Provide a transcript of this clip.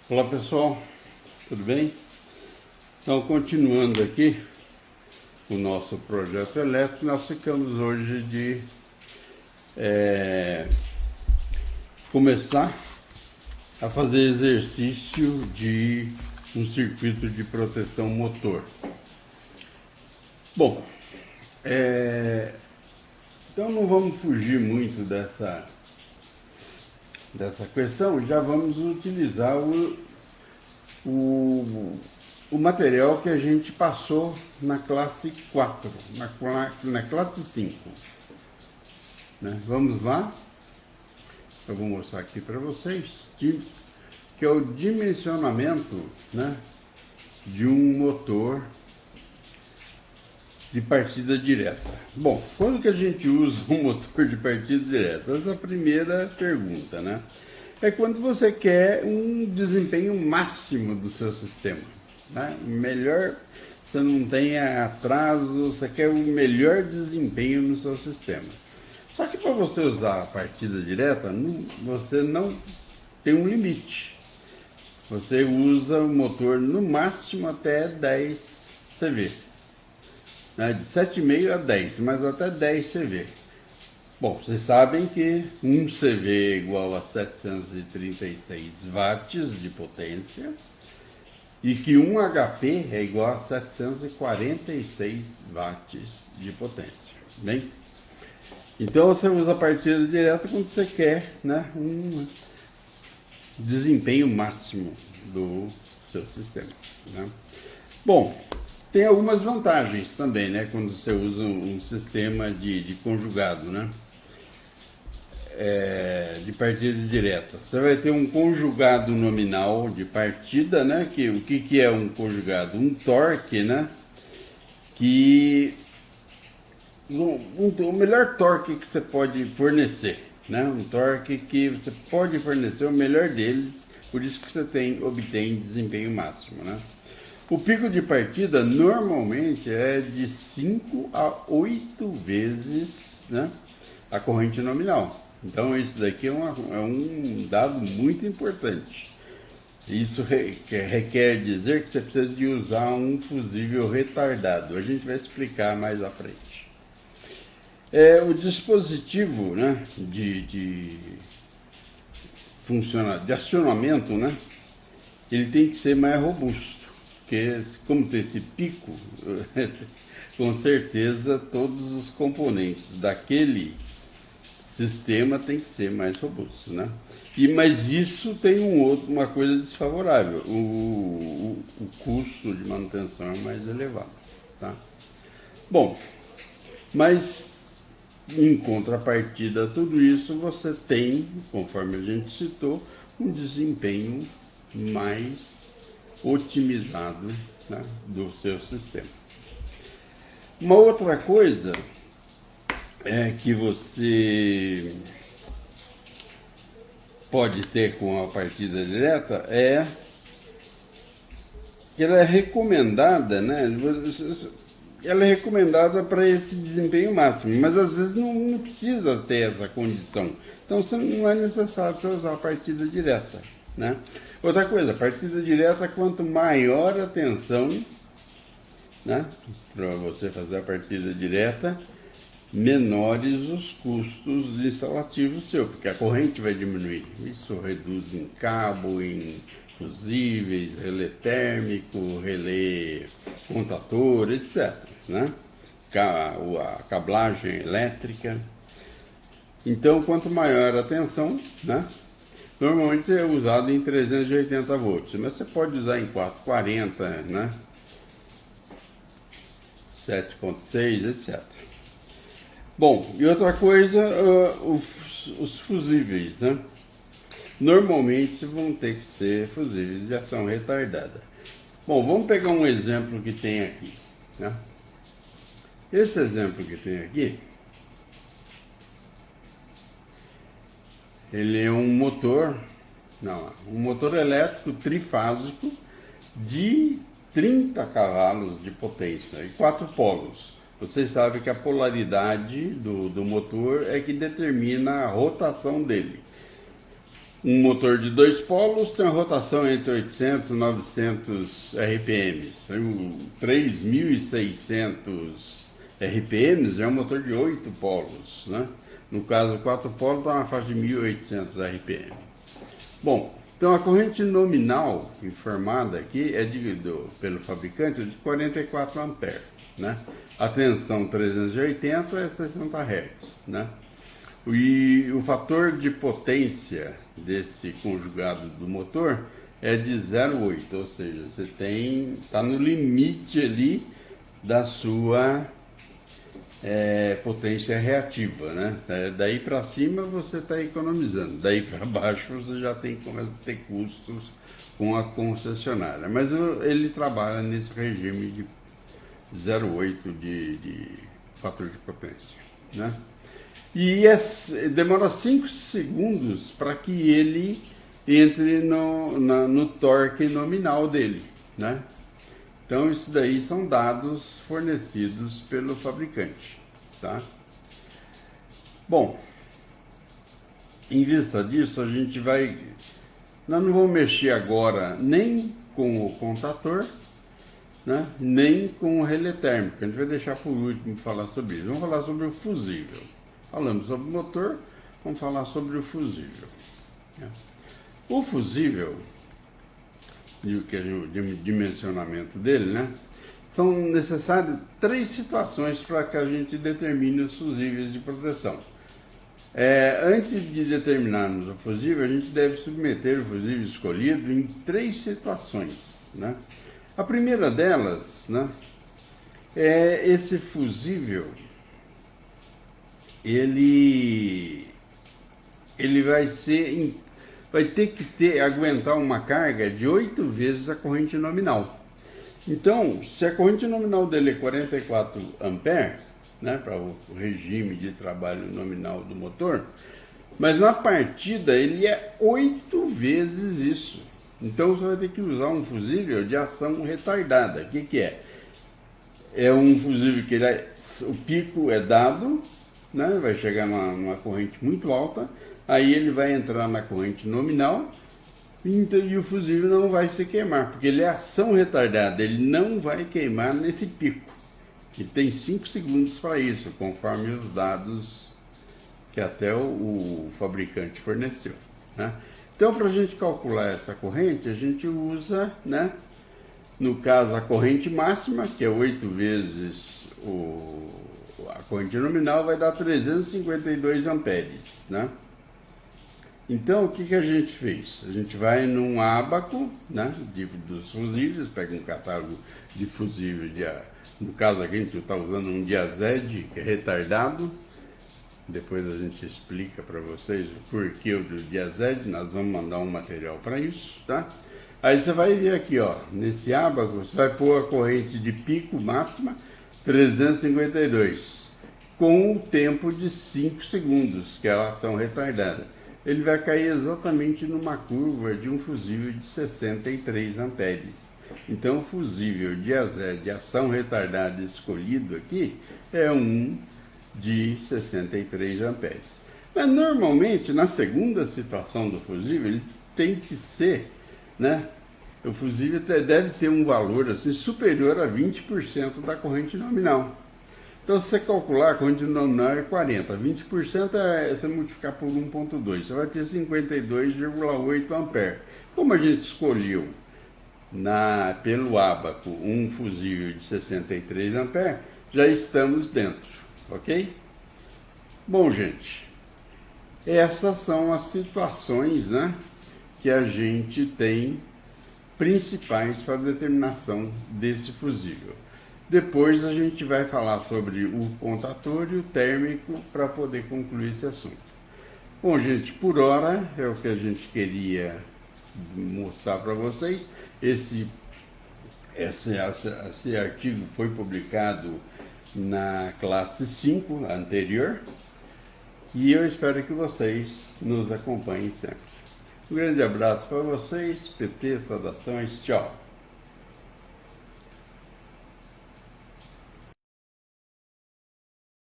Olá pessoal, tudo bem? Então, continuando aqui o nosso projeto elétrico, nós ficamos hoje de começar a fazer exercício de um circuito de proteção motor. Bom, então não vamos fugir muito dessa questão, já vamos utilizar o material que a gente passou na classe 4, na classe 5. Né? Vamos lá, eu vou mostrar aqui para vocês, que é o dimensionamento, né, de um motor de partida direta. Bom, quando que a gente usa um motor de partida direta? Essa é a primeira pergunta, né? É quando você quer um desempenho máximo do seu sistema, né? Melhor, você não tem atraso, você quer o melhor desempenho no seu sistema. Só que para você usar a partida direta, você não tem um limite. Você usa o motor no máximo até 10 CV. Né, de 7,5 a 10, mas até 10 CV. Bom, vocês sabem que 1 CV é igual a 736 watts de potência e que 1 HP é igual a 746 watts de potência. Bem, então você usa a partida direta quando você quer, né, um desempenho máximo do seu sistema. Né? Bom, tem algumas vantagens também, né, quando você usa um sistema de conjugado, né, de partida direta. Você vai ter um conjugado nominal de partida, né, que o que é um conjugado? Um torque, né, que o melhor torque que você pode fornecer, né, um torque que você pode fornecer o melhor deles, por isso que você obtém desempenho máximo, né. O pico de partida normalmente é de 5 a 8 vezes, né, a corrente nominal. Então isso daqui é um dado muito importante. Isso requer dizer que você precisa de usar um fusível retardado. A gente vai explicar mais à frente. O dispositivo, né, de acionamento, né, ele tem que ser mais robusto. Porque, como tem esse pico, com certeza todos os componentes daquele sistema tem que ser mais robustos, né? Mas isso tem uma coisa desfavorável, o custo de manutenção é mais elevado, tá? Bom, mas em contrapartida a tudo isso, você tem, conforme a gente citou, um desempenho mais otimizado, né, do seu sistema. Uma outra coisa que você pode ter com a partida direta é que ela é recomendada, né? Ela é recomendada para esse desempenho máximo, mas às vezes não precisa ter essa condição. Então não é necessário você usar a partida direta, né? Outra coisa, a partida direta, quanto maior a tensão, né, para você fazer a partida direta, menores os custos instalativos seu, porque a corrente vai diminuir. Isso reduz em cabo, em fusíveis, relé térmico, relé contator, etc. Né? A cablagem elétrica. Então, quanto maior a tensão, né, normalmente é usado em 380 volts, mas você pode usar em 440, né, 7.6, etc. Bom, e outra coisa, os fusíveis, né? Normalmente vão ter que ser fusíveis de ação retardada. Bom, vamos pegar um exemplo que tem aqui, né? Esse exemplo que tem aqui, ele é um motor elétrico trifásico de 30 cavalos de potência e 4 polos. Vocês sabem que a polaridade do motor é que determina a rotação dele. Um motor de 2 polos tem uma rotação entre 800 e 900 RPMs. O 3.600 RPMs é um motor de 8 polos, né? No caso, 4 polos está na faixa de 1.800 RPM. Bom, então a corrente nominal informada aqui é pelo fabricante de 44 amperes, né? A tensão 380 é 60 Hz, né? E o fator de potência desse conjugado do motor é de 0,8, ou seja, você está no limite ali da sua potência reativa, né? Daí para cima você está economizando, daí para baixo você já começa a ter custos com a concessionária. Mas ele trabalha nesse regime de 0,8 de fator de potência, né? E demora 5 segundos para que ele entre no torque nominal dele, né? Então isso daí são dados fornecidos pelo fabricante, tá? Bom, em vista disso nós não vamos mexer agora nem com o contator, né, nem com o relé térmico. A gente vai deixar por último falar sobre isso. Vamos falar sobre o fusível. Falamos sobre o motor, vamos falar sobre o fusível. O fusível, o dimensionamento dele, né? São necessárias 3 situações para que a gente determine os fusíveis de proteção. Antes de determinarmos o fusível, a gente deve submeter o fusível escolhido em 3 situações, né? A primeira delas, né, é esse fusível, ele vai ter que aguentar uma carga de 8 vezes a corrente nominal. Então, se a corrente nominal dele é 44 amperes, né, para o regime de trabalho nominal do motor, mas na partida ele é 8 vezes isso. Então você vai ter que usar um fusível de ação retardada. O que é? É um fusível que o pico é dado, né, vai chegar numa corrente muito alta, aí ele vai entrar na corrente nominal e o fusível não vai se queimar, porque ele é ação retardada, ele não vai queimar nesse pico. E tem 5 segundos para isso, conforme os dados que até o fabricante forneceu, né? Então, para a gente calcular essa corrente, a gente usa, né, no caso, a corrente máxima, que é 8 vezes a corrente nominal, vai dar 352 amperes, né? Então, o que a gente fez? A gente vai num ábaco, né, dos fusíveis, pega um catálogo de fusível, no caso aqui a gente está usando um Diazed, que é retardado. Depois a gente explica para vocês o porquê do Diazed, nós vamos mandar um material para isso, tá? Aí você vai ver aqui, ó, nesse ábaco, você vai pôr a corrente de pico máxima, 352, com o tempo de 5 segundos, que é a ação retardada. Ele vai cair exatamente numa curva de um fusível de 63 amperes. Então o fusível Diazed de ação retardada escolhido aqui é um de 63 amperes. Mas normalmente, na segunda situação do fusível, ele tem que ser, né? O fusível deve ter um valor assim, superior a 20% da corrente nominal. Então, se você calcular, a corrente nominal é 40, 20% é você multiplicar por 1,2, você vai ter 52,8 amperes. Como a gente escolheu pelo ábaco um fusível de 63 amperes, já estamos dentro. Ok? Bom, gente, essas são as situações, né, que a gente tem principais para a determinação desse fusível. Depois a gente vai falar sobre o contator e o térmico para poder concluir esse assunto. Bom, gente, por hora é o que a gente queria mostrar para vocês. Esse artigo foi publicado na classe 5 anterior e eu espero que vocês nos acompanhem sempre. Um grande abraço para vocês, PT, saudações, tchau!